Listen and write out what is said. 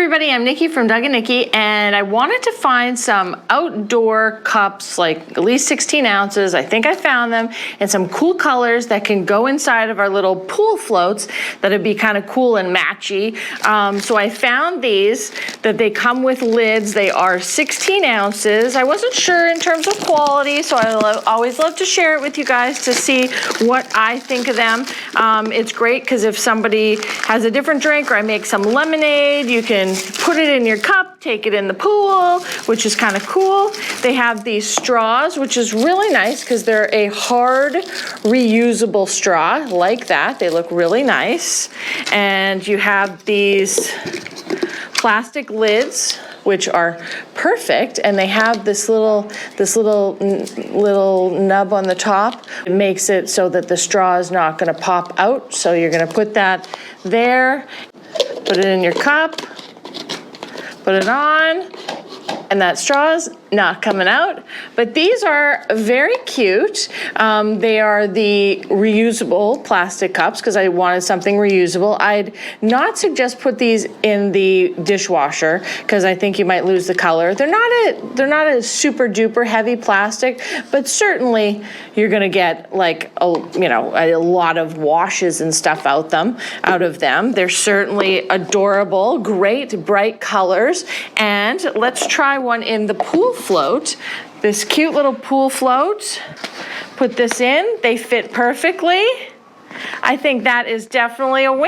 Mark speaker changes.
Speaker 1: everybody, I'm Nikki from Doug and Nikki, and I wanted to find some outdoor cups, like at least 16 ounces. I think I found them, and some cool colors that can go inside of our little pool floats that'd be kind of cool and matchy. So I found these, that they come with lids. They are 16 ounces. I wasn't sure in terms of quality, so I always love to share it with you guys to see what I think of them. It's great because if somebody has a different drink, or I make some lemonade, you can put it in your cup, take it in the pool, which is kind of cool. They have these straws, which is really nice because they're a hard reusable straw like that. They look really nice. And you have these plastic lids, which are perfect, and they have this little nub on the top. It makes it so that the straw is not going to pop out. So you're going to put that there, put it in your cup, put it on, and that straw is not coming out. But these are very cute. They are the reusable plastic cups because I wanted something reusable. I'd not suggest put these in the dishwasher because I think you might lose the color. They're not a super duper heavy plastic, but certainly you're gonna get like a lot of washes and stuff out of them. They're certainly adorable, great bright colors. And let's try one in the pool float. This cute little pool float. Put this in, they fit perfectly. I think that is definitely a win.